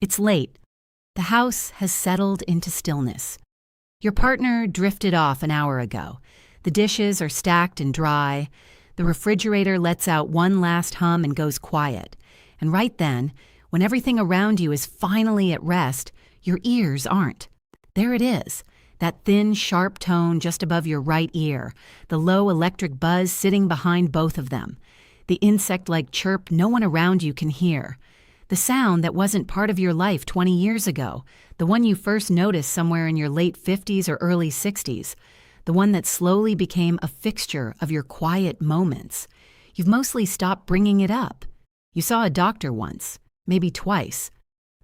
It's late. The house has settled into stillness. Your partner drifted off an hour ago. The dishes are stacked and dry. The refrigerator lets out one last hum and goes quiet. And right then, when everything around you is finally at rest, your ears aren't. There it is, that thin, sharp tone just above your right ear, the low electric buzz sitting behind both of them, the insect-like chirp no one around you can hear, the sound that wasn't part of your life 20 years ago, the one you first noticed somewhere in your late 50s or early 60s, the one that slowly became a fixture of your quiet moments. You've mostly stopped bringing it up. You saw a doctor once, maybe twice.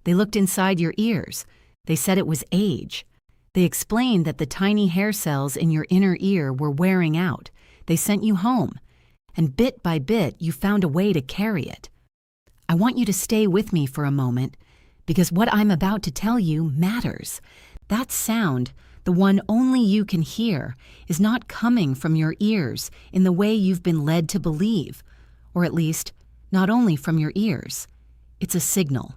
They looked inside your ears. They said it was age. They explained that the tiny hair cells in your inner ear were wearing out. They sent you home. And bit by bit, you found a way to carry it. I want you to stay with me for a moment, because what I'm about to tell you matters. That sound, the one only you can hear, is not coming from your ears in the way you've been led to believe, or at least, not only from your ears. It's a signal,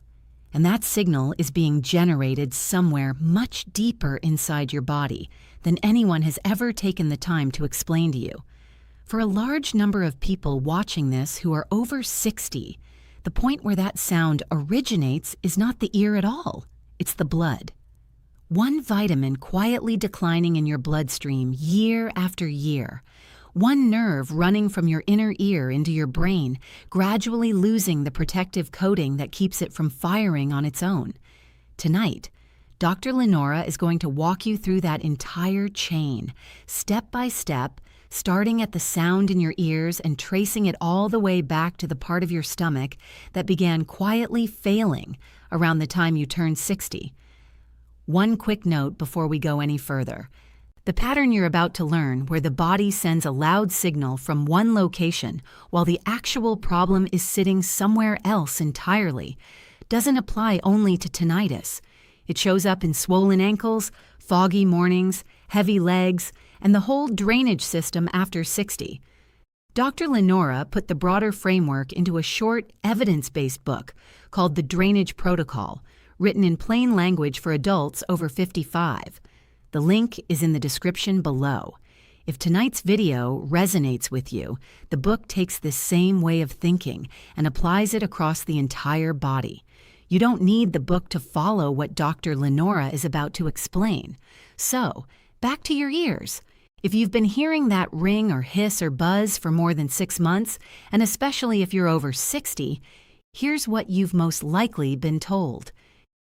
and that signal is being generated somewhere much deeper inside your body than anyone has ever taken the time to explain to you. For a large number of people watching this who are over 60, the point where that sound originates is not the ear at all, it's the blood. One vitamin quietly declining in your bloodstream year after year. One nerve running from your inner ear into your brain, gradually losing the protective coating that keeps it from firing on its own. Tonight, Dr. Lenora is going to walk you through that entire chain, step by step, starting at the sound in your ears and tracing it all the way back to the part of your stomach that began quietly failing around the time you turned 60. One quick note before we go any further. The pattern you're about to learn, where the body sends a loud signal from one location while the actual problem is sitting somewhere else entirely, doesn't apply only to tinnitus. It shows up in swollen ankles, foggy mornings, heavy legs, and the whole drainage system after 60. Dr. Lenora put the broader framework into a short, evidence-based book called The Drainage Protocol, written in plain language for adults over 55. The link is in the description below. If tonight's video resonates with you, the book takes this same way of thinking and applies it across the entire body. You don't need the book to follow what Dr. Lenora is about to explain. So, back to your ears. If you've been hearing that ring or hiss or buzz for more than 6 months, and especially if you're over 60, here's what you've most likely been told.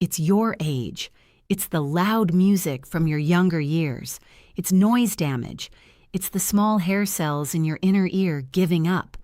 It's your age. It's the loud music from your younger years. It's noise damage. It's the small hair cells in your inner ear giving up.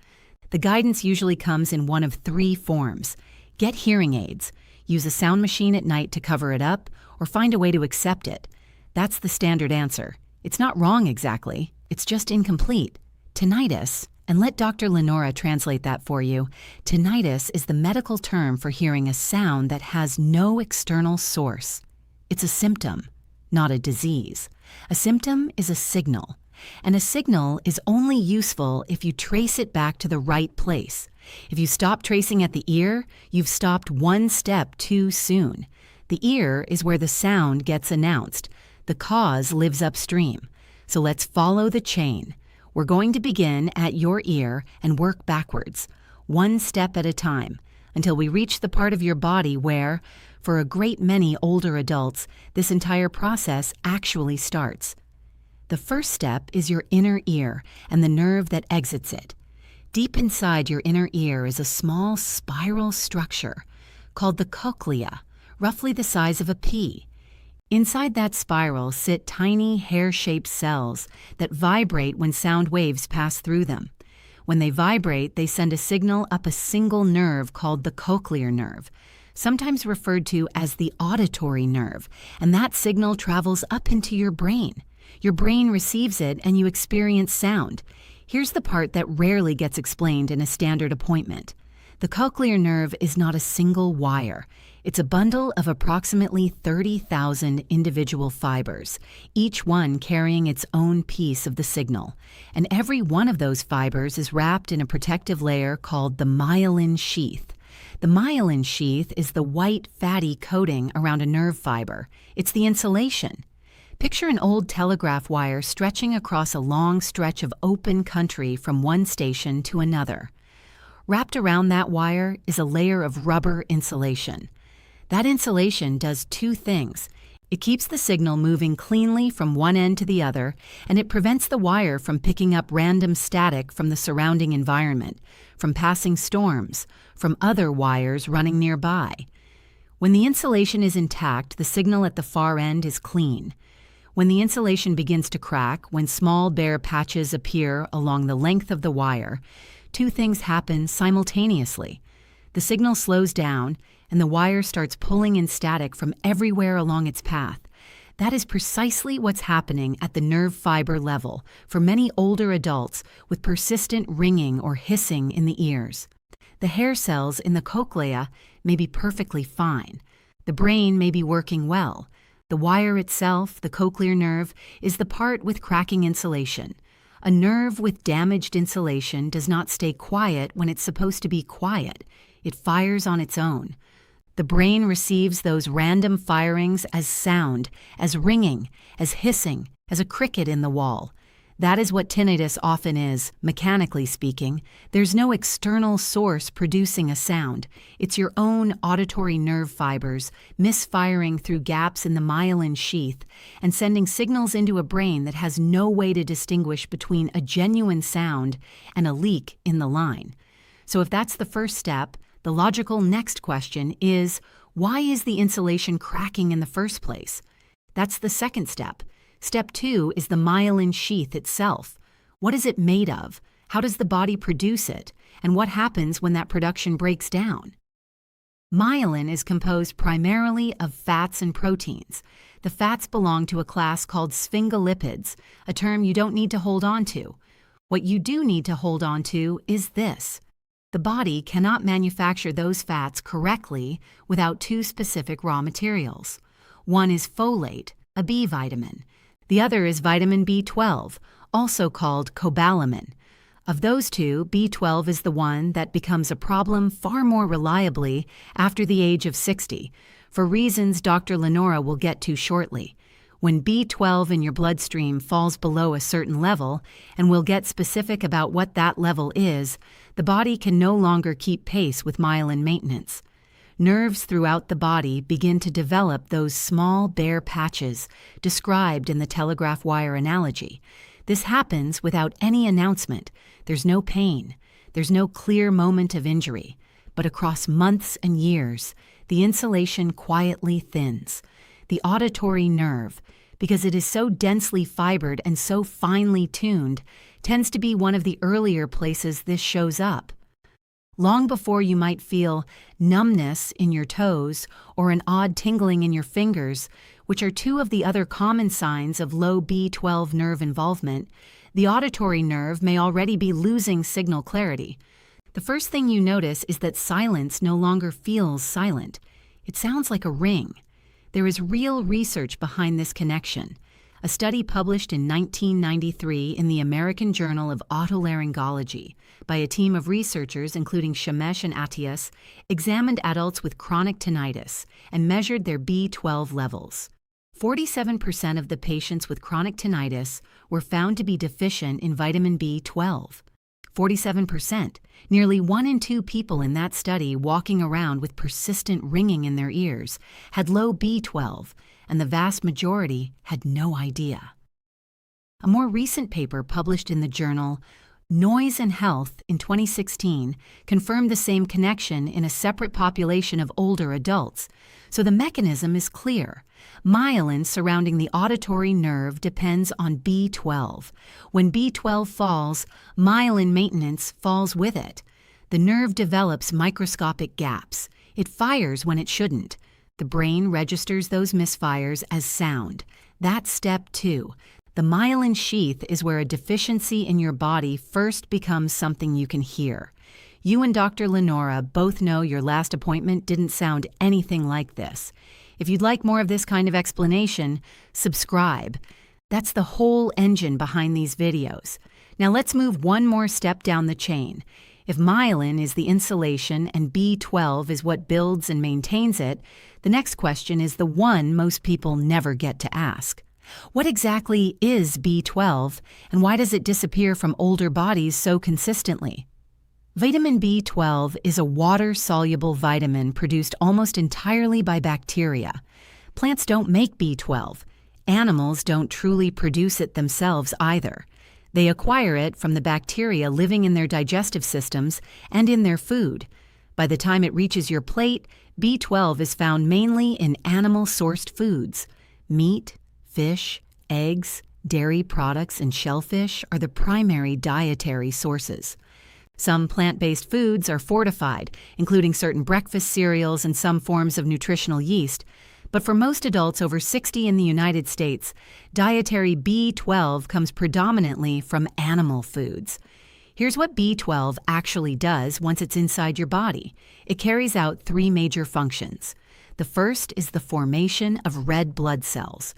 The guidance usually comes in one of 3 forms. Get hearing aids, use a sound machine at night to cover it up, or find a way to accept it. That's the standard answer. It's not wrong exactly, it's just incomplete. Tinnitus, and let Dr. Lenora translate that for you, tinnitus is the medical term for hearing a sound that has no external source. It's a symptom, not a disease. A symptom is a signal, and a signal is only useful if you trace it back to the right place. If you stop tracing at the ear, you've stopped one step too soon. The ear is where the sound gets announced. The cause lives upstream. So let's follow the chain. We're going to begin at your ear and work backwards, one step at a time, until we reach the part of your body where, for a great many older adults, this entire process actually starts. The first step is your inner ear and the nerve that exits it. Deep inside your inner ear is a small spiral structure called the cochlea, roughly the size of a pea. Inside that spiral sit tiny hair-shaped cells that vibrate when sound waves pass through them. When they vibrate, they send a signal up a single nerve called the cochlear nerve, sometimes referred to as the auditory nerve, and that signal travels up into your brain. Your brain receives it and you experience sound. Here's the part that rarely gets explained in a standard appointment. The cochlear nerve is not a single wire. It's a bundle of approximately 30,000 individual fibers, each one carrying its own piece of the signal. And every one of those fibers is wrapped in a protective layer called the myelin sheath. The myelin sheath is the white, fatty coating around a nerve fiber. It's the insulation. Picture an old telegraph wire stretching across a long stretch of open country from one station to another. Wrapped around that wire is a layer of rubber insulation. That insulation does two things. It keeps the signal moving cleanly from one end to the other, and it prevents the wire from picking up random static from the surrounding environment, from passing storms, from other wires running nearby. When the insulation is intact, the signal at the far end is clean. When the insulation begins to crack, when small bare patches appear along the length of the wire, two things happen simultaneously. The signal slows down, and the wire starts pulling in static from everywhere along its path. That is precisely what's happening at the nerve fiber level for many older adults with persistent ringing or hissing in the ears. The hair cells in the cochlea may be perfectly fine. The brain may be working well. The wire itself, the cochlear nerve, is the part with cracking insulation. A nerve with damaged insulation does not stay quiet when it's supposed to be quiet. It fires on its own. The brain receives those random firings as sound, as ringing, as hissing, as a cricket in the wall. That is what tinnitus often is, mechanically speaking. There's no external source producing a sound. It's your own auditory nerve fibers misfiring through gaps in the myelin sheath and sending signals into a brain that has no way to distinguish between a genuine sound and a leak in the line. So if that's the first step, the logical next question is, why is the insulation cracking in the first place? That's the second step. Step 2 is the myelin sheath itself. What is it made of? How does the body produce it? And what happens when that production breaks down? Myelin is composed primarily of fats and proteins. The fats belong to a class called sphingolipids, a term you don't need to hold on to. What you do need to hold on to is this. The body cannot manufacture those fats correctly without two specific raw materials. One is folate, a B vitamin. The other is vitamin B12, also called cobalamin. Of those two, B12 is the one that becomes a problem far more reliably after the age of 60, for reasons Dr. Lenora will get to shortly. When B12 in your bloodstream falls below a certain level, and we'll get specific about what that level is, the body can no longer keep pace with myelin maintenance. Nerves throughout the body begin to develop those small bare patches described in the telegraph wire analogy. This happens without any announcement. There's no pain. There's no clear moment of injury. But across months and years, the insulation quietly thins. The auditory nerve, because it is so densely fibered and so finely tuned, tends to be one of the earlier places this shows up. Long before you might feel numbness in your toes or an odd tingling in your fingers, which are two of the other common signs of low B12 nerve involvement, the auditory nerve may already be losing signal clarity. The first thing you notice is that silence no longer feels silent. It sounds like a ring. There is real research behind this connection. A study published in 1993 in the American Journal of Otolaryngology by a team of researchers including Shamesh and Atias examined adults with chronic tinnitus and measured their B12 levels. 47% of the patients with chronic tinnitus were found to be deficient in vitamin B12. 47%, nearly 1 in 2 people in that study walking around with persistent ringing in their ears, had low B12, and the vast majority had no idea. A more recent paper published in the journal Noise and Health in 2016 confirmed the same connection in a separate population of older adults, so the mechanism is clear. Myelin surrounding the auditory nerve depends on B12. When B12 falls, myelin maintenance falls with it. The nerve develops microscopic gaps. It fires when it shouldn't. The brain registers those misfires as sound. That's step 2. The myelin sheath is where a deficiency in your body first becomes something you can hear. You and Dr. Lenora both know your last appointment didn't sound anything like this. If you'd like more of this kind of explanation, subscribe. That's the whole engine behind these videos. Now let's move one more step down the chain. If myelin is the insulation and B12 is what builds and maintains it, the next question is the one most people never get to ask. What exactly is B12, and why does it disappear from older bodies so consistently? Vitamin B12 is a water-soluble vitamin produced almost entirely by bacteria. Plants don't make B12. Animals don't truly produce it themselves either. They acquire it from the bacteria living in their digestive systems and in their food. By the time it reaches your plate, B12 is found mainly in animal-sourced foods. Meat, fish, eggs, dairy products, and shellfish are the primary dietary sources. Some plant-based foods are fortified, including certain breakfast cereals and some forms of nutritional yeast. But for most adults over 60 in the United States, dietary B12 comes predominantly from animal foods. Here's what B12 actually does once it's inside your body. It carries out three major functions. The first is the formation of red blood cells.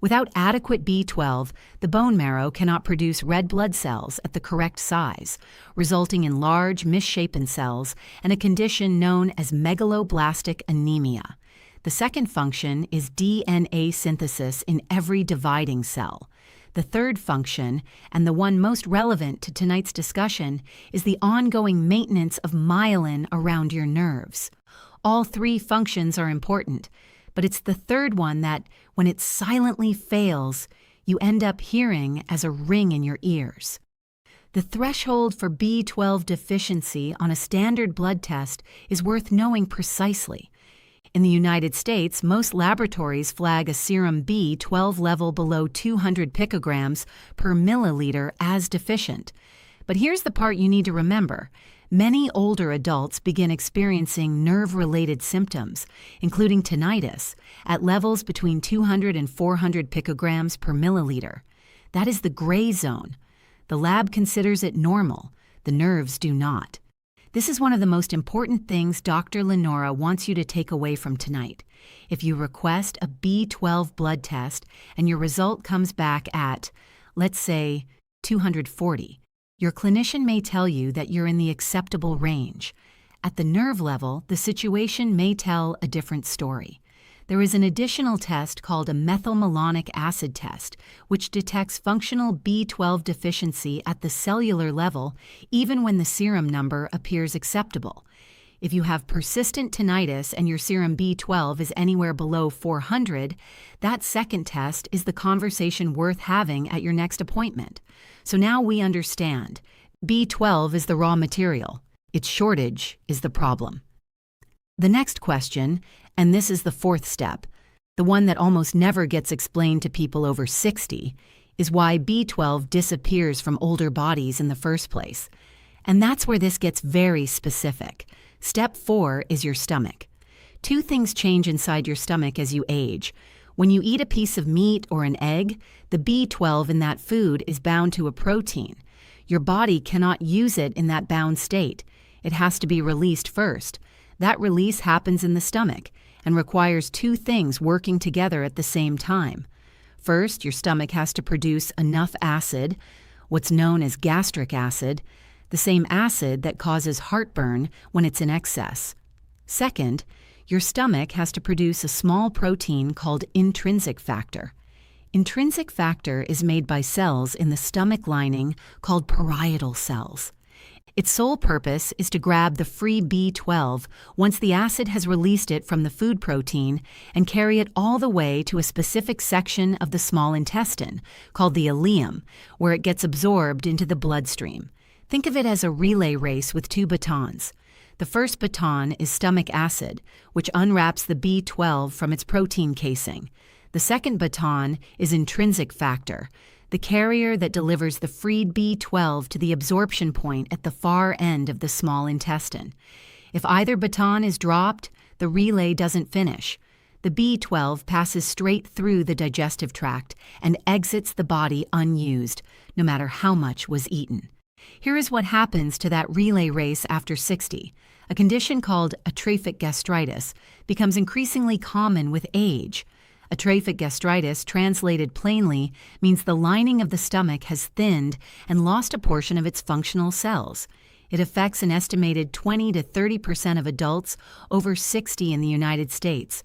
Without adequate B12, the bone marrow cannot produce red blood cells at the correct size, resulting in large, misshapen cells and a condition known as megaloblastic anemia. The second function is DNA synthesis in every dividing cell. The third function, and the one most relevant to tonight's discussion, is the ongoing maintenance of myelin around your nerves. All three functions are important, but it's the third one that, when it silently fails, you end up hearing as a ring in your ears. The threshold for B12 deficiency on a standard blood test is worth knowing precisely. In the United States, most laboratories flag a serum B12 level below 200 picograms per milliliter as deficient. But here's the part you need to remember. Many older adults begin experiencing nerve-related symptoms, including tinnitus, at levels between 200 and 400 picograms per milliliter. That is the gray zone. The lab considers it normal. The nerves do not. This is one of the most important things Dr. Lenora wants you to take away from tonight. If you request a B12 blood test and your result comes back at, let's say, 240, your clinician may tell you that you're in the acceptable range. At the nerve level, the situation may tell a different story. There is an additional test called a methylmalonic acid test, which detects functional B12 deficiency at the cellular level, even when the serum number appears acceptable. If you have persistent tinnitus and your serum B12 is anywhere below 400, that second test is the conversation worth having at your next appointment. So now we understand. B12 is the raw material. Its shortage is the problem. The next question, and this is the fourth step, the one that almost never gets explained to people over 60, is why B12 disappears from older bodies in the first place. And that's where this gets very specific. Step 4 is your stomach. Two things change inside your stomach as you age. When you eat a piece of meat or an egg, the B12 in that food is bound to a protein. Your body cannot use it in that bound state. It has to be released first. That release happens in the stomach and requires two things working together at the same time. First, your stomach has to produce enough acid, what's known as gastric acid, the same acid that causes heartburn when it's in excess. Second, your stomach has to produce a small protein called intrinsic factor. Intrinsic factor is made by cells in the stomach lining called parietal cells. Its sole purpose is to grab the free B12 once the acid has released it from the food protein and carry it all the way to a specific section of the small intestine, called the ileum, where it gets absorbed into the bloodstream. Think of it as a relay race with two batons. The first baton is stomach acid, which unwraps the B12 from its protein casing. The second baton is intrinsic factor, the carrier that delivers the freed B12 to the absorption point at the far end of the small intestine. If either baton is dropped, the relay doesn't finish. The B12 passes straight through the digestive tract and exits the body unused, no matter how much was eaten. Here is what happens to that relay race after 60. A condition called atrophic gastritis becomes increasingly common with age. Atrophic gastritis, translated plainly, means the lining of the stomach has thinned and lost a portion of its functional cells. It affects an estimated 20 to 30% of adults over 60 in the United States.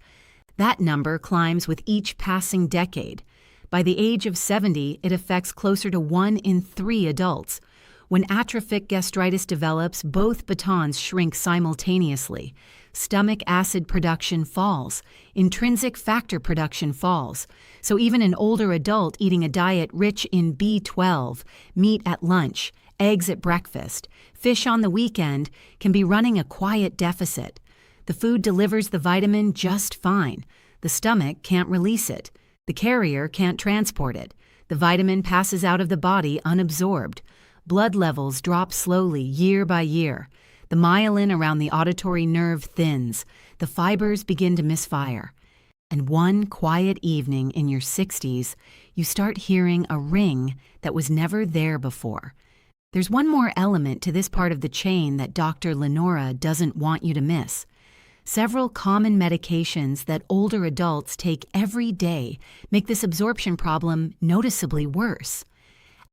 That number climbs with each passing decade. By the age of 70, it affects closer to 1 in 3 adults. When atrophic gastritis develops, both batons shrink simultaneously. Stomach acid production falls. Intrinsic factor production falls. So even an older adult eating a diet rich in B12, meat at lunch, eggs at breakfast, fish on the weekend, can be running a quiet deficit. The food delivers the vitamin just fine. The stomach can't release it. The carrier can't transport it. The vitamin passes out of the body unabsorbed. Blood levels drop slowly year by year. The myelin around the auditory nerve thins. The fibers begin to misfire. And one quiet evening in your 60s, you start hearing a ring that was never there before. There's one more element to this part of the chain that Dr. Lenora doesn't want you to miss. Several common medications that older adults take every day make this absorption problem noticeably worse.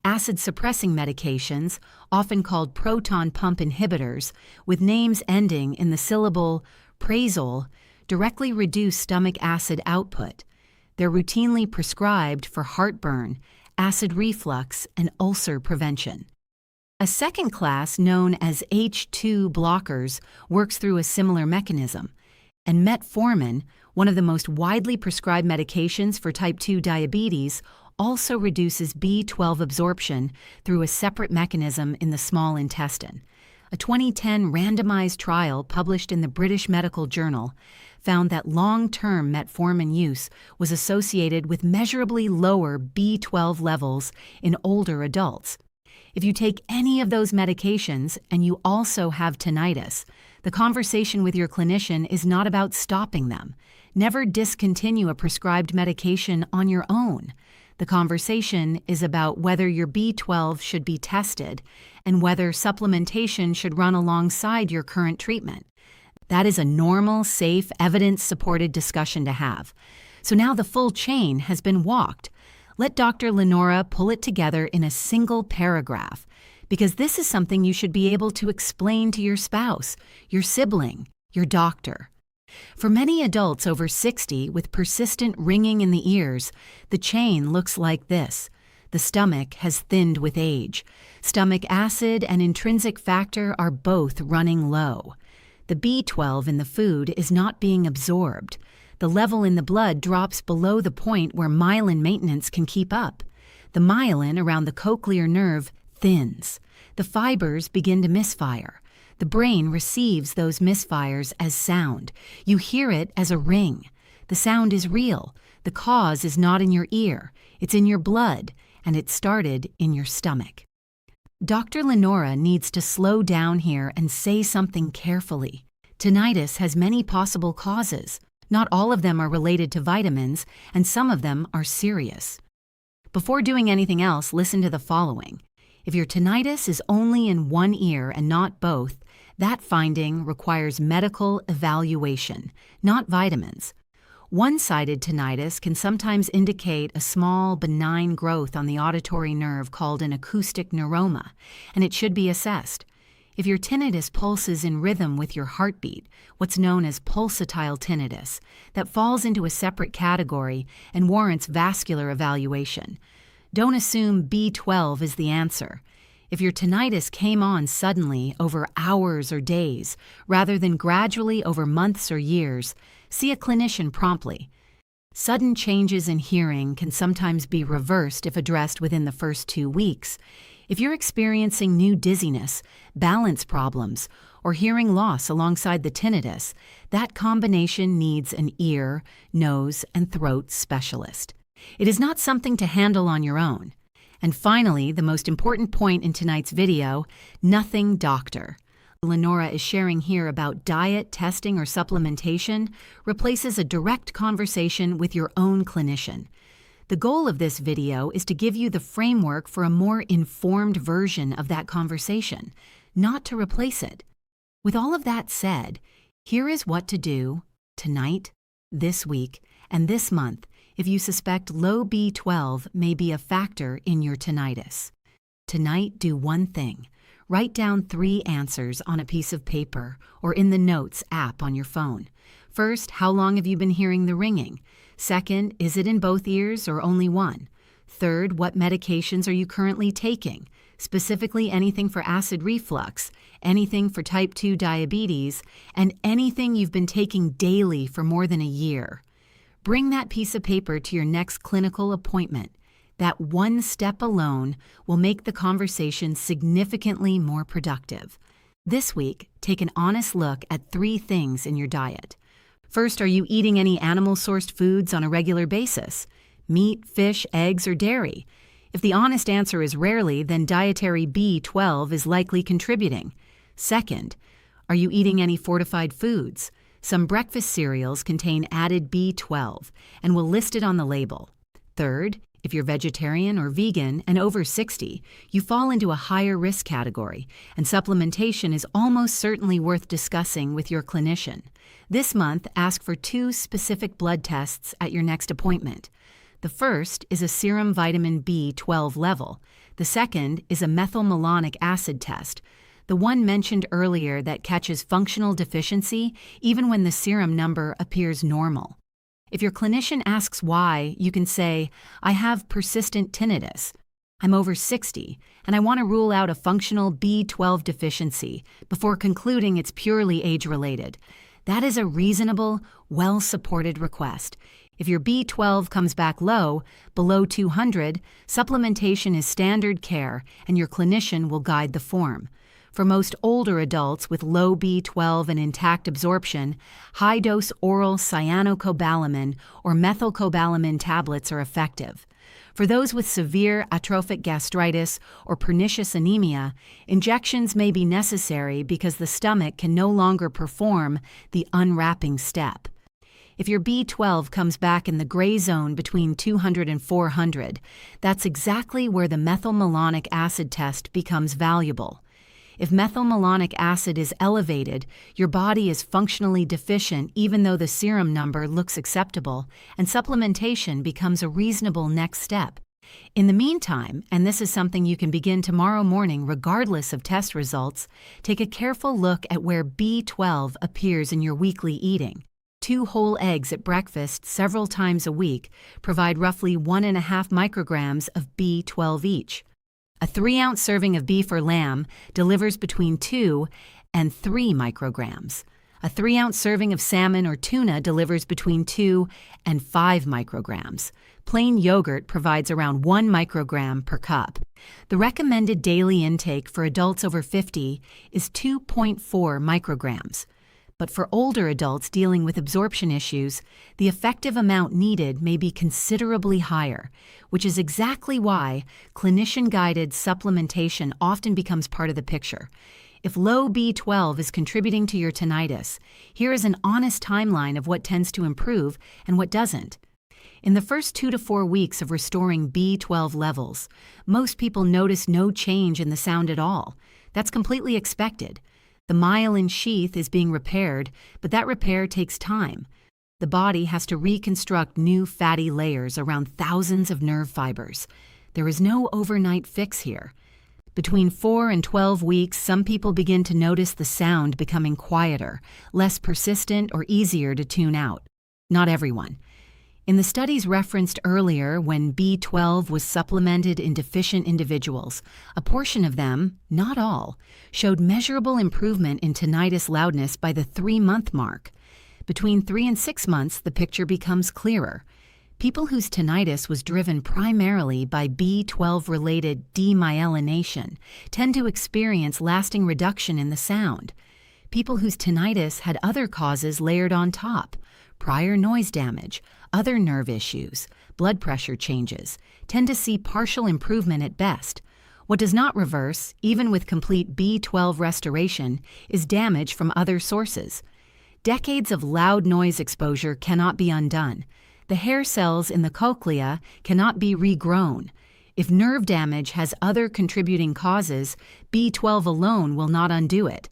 Acid-suppressing medications, often called proton pump inhibitors, with names ending in the syllable prazole, directly reduce stomach acid output. They're routinely prescribed for heartburn, acid reflux, and ulcer prevention. A second class, known as H2 blockers, works through a similar mechanism. And metformin, one of the most widely prescribed medications for type 2 diabetes, also reduces B12 absorption through a separate mechanism in the small intestine. A 2010 randomized trial published in the British Medical Journal found that long-term metformin use was associated with measurably lower B12 levels in older adults. If you take any of those medications and you also have tinnitus, the conversation with your clinician is not about stopping them. Never discontinue a prescribed medication on your own. The conversation is about whether your B12 should be tested and whether supplementation should run alongside your current treatment. That is a normal, safe, evidence-supported discussion to have. So now the full chain has been walked. Let Dr. Lenora pull it together in a single paragraph, because this is something you should be able to explain to your spouse, your sibling, your doctor. For many adults over 60 with persistent ringing in the ears, the chain looks like this. The stomach has thinned with age. Stomach acid and intrinsic factor are both running low. The B12 in the food is not being absorbed. The level in the blood drops below the point where myelin maintenance can keep up. The myelin around the cochlear nerve thins. The fibers begin to misfire. The brain receives those misfires as sound. You hear it as a ring. The sound is real. The cause is not in your ear. It's in your blood, and it started in your stomach. Dr. Lenora needs to slow down here and say something carefully. Tinnitus has many possible causes. Not all of them are related to vitamins, and some of them are serious. Before doing anything else, listen to the following. If your tinnitus is only in one ear and not both, that finding requires medical evaluation, not vitamins. One-sided tinnitus can sometimes indicate a small, benign growth on the auditory nerve called an acoustic neuroma, and it should be assessed. If your tinnitus pulses in rhythm with your heartbeat, what's known as pulsatile tinnitus, that falls into a separate category and warrants vascular evaluation. Don't assume B12 is the answer. If your tinnitus came on suddenly over hours or days, rather than gradually over months or years, see a clinician promptly. Sudden changes in hearing can sometimes be reversed if addressed within the first 2 weeks. If you're experiencing new dizziness, balance problems, or hearing loss alongside the tinnitus, that combination needs an ear, nose, and throat specialist. It is not something to handle on your own. And finally, the most important point in tonight's video, nothing doctor. Lenora is sharing here about diet, testing, or supplementation replaces a direct conversation with your own clinician. The goal of this video is to give you the framework for a more informed version of that conversation, not to replace it. With all of that said, here is what to do tonight, this week, and this month if you suspect low B12 may be a factor in your tinnitus. Tonight, do one thing. Write down 3 answers on a piece of paper or in the Notes app on your phone. First, how long have you been hearing the ringing? Second, is it in both ears or only one? Third, what medications are you currently taking? Specifically anything for acid reflux, anything for type 2 diabetes, and anything you've been taking daily for more than a year. Bring that piece of paper to your next clinical appointment. That one step alone will make the conversation significantly more productive. This week, take an honest look at 3 things in your diet. First, are you eating any animal-sourced foods on a regular basis? Meat, fish, eggs, or dairy? If the honest answer is rarely, then dietary B12 is likely contributing. Second, are you eating any fortified foods? Some breakfast cereals contain added B12 and will list it on the label. Third, if you're vegetarian or vegan and over 60, you fall into a higher risk category, and supplementation is almost certainly worth discussing with your clinician. This month, ask for 2 specific blood tests at your next appointment. The first is a serum vitamin B12 level. The second is a methylmalonic acid test, the one mentioned earlier that catches functional deficiency even when the serum number appears normal. If your clinician asks why, you can say, I have persistent tinnitus. I'm over 60, and I want to rule out a functional B12 deficiency before concluding it's purely age-related. That is a reasonable, well-supported request. If your B12 comes back low, below 200, supplementation is standard care, and your clinician will guide the form. For most older adults with low B12 and intact absorption, high-dose oral cyanocobalamin or methylcobalamin tablets are effective. For those with severe atrophic gastritis or pernicious anemia, injections may be necessary because the stomach can no longer perform the unwrapping step. If your B12 comes back in the gray zone between 200 and 400, that's exactly where the methylmalonic acid test becomes valuable. If methylmalonic acid is elevated, your body is functionally deficient even though the serum number looks acceptable, and supplementation becomes a reasonable next step. In the meantime, and this is something you can begin tomorrow morning regardless of test results, take a careful look at where B12 appears in your weekly eating. 2 whole eggs at breakfast several times a week provide roughly 1.5 micrograms of B12 each. A 3-ounce serving of beef or lamb delivers between 2 and 3 micrograms. A 3-ounce serving of salmon or tuna delivers between 2 and 5 micrograms. Plain yogurt provides around 1 microgram per cup. The recommended daily intake for adults over 50 is 2.4 micrograms. But for older adults dealing with absorption issues, the effective amount needed may be considerably higher, which is exactly why clinician-guided supplementation often becomes part of the picture. If low B12 is contributing to your tinnitus, here is an honest timeline of what tends to improve and what doesn't. In the first 2 to 4 weeks of restoring B12 levels, most people notice no change in the sound at all. That's completely expected. The myelin sheath is being repaired, but that repair takes time. The body has to reconstruct new fatty layers around thousands of nerve fibers. There is no overnight fix here. Between 4 and 12 weeks, some people begin to notice the sound becoming quieter, less persistent, or easier to tune out. Not everyone. In the studies referenced earlier, when B12 was supplemented in deficient individuals, a portion of them, not all, showed measurable improvement in tinnitus loudness by the 3-month mark. Between 3 and 6 months, the picture becomes clearer. People whose tinnitus was driven primarily by B12-related demyelination tend to experience lasting reduction in the sound. People whose tinnitus had other causes layered on top, prior noise damage, other nerve issues, blood pressure changes, tend to see partial improvement at best. What does not reverse, even with complete B12 restoration, is damage from other sources. Decades of loud noise exposure cannot be undone. The hair cells in the cochlea cannot be regrown. If nerve damage has other contributing causes, B12 alone will not undo it.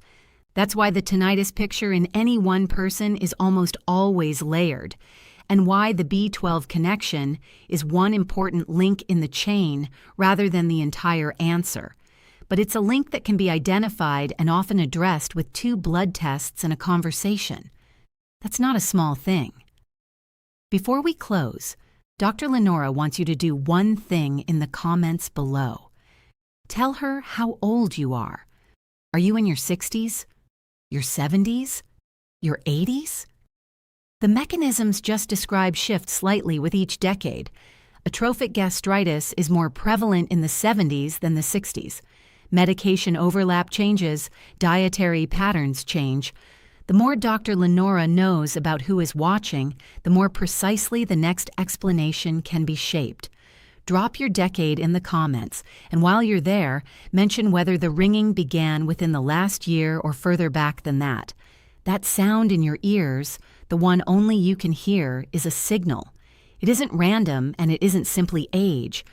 That's why the tinnitus picture in any one person is almost always layered, and why the B12 connection is one important link in the chain rather than the entire answer. but it's a link that can be identified and often addressed with 2 blood tests and a conversation. That's not a small thing. Before we close, Dr. Lenora wants you to do one thing in the comments below. Tell her how old you are. Are you in your 60s? Your 70s? Your 80s? The mechanisms just described shift slightly with each decade. Atrophic gastritis is more prevalent in the 70s than the 60s. Medication overlap changes, dietary patterns change. The more Dr. Lenora knows about who is watching, the more precisely the next explanation can be shaped. Drop your decade in the comments, and while you're there, mention whether the ringing began within the last year or further back than that. That sound in your ears, the one only you can hear, is a signal. It isn't random, and it isn't simply age.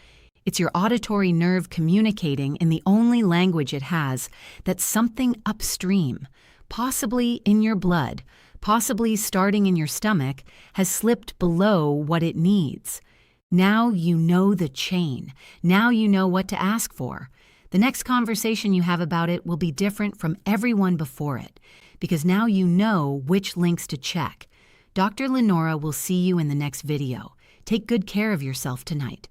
It's your auditory nerve communicating in the only language it has that something upstream, possibly in your blood, possibly starting in your stomach, has slipped below what it needs. Now you know the chain. Now you know what to ask for. The next conversation you have about it will be different from everyone before it, because now you know which links to check. Dr. Lenora will see you in the next video. Take good care of yourself tonight.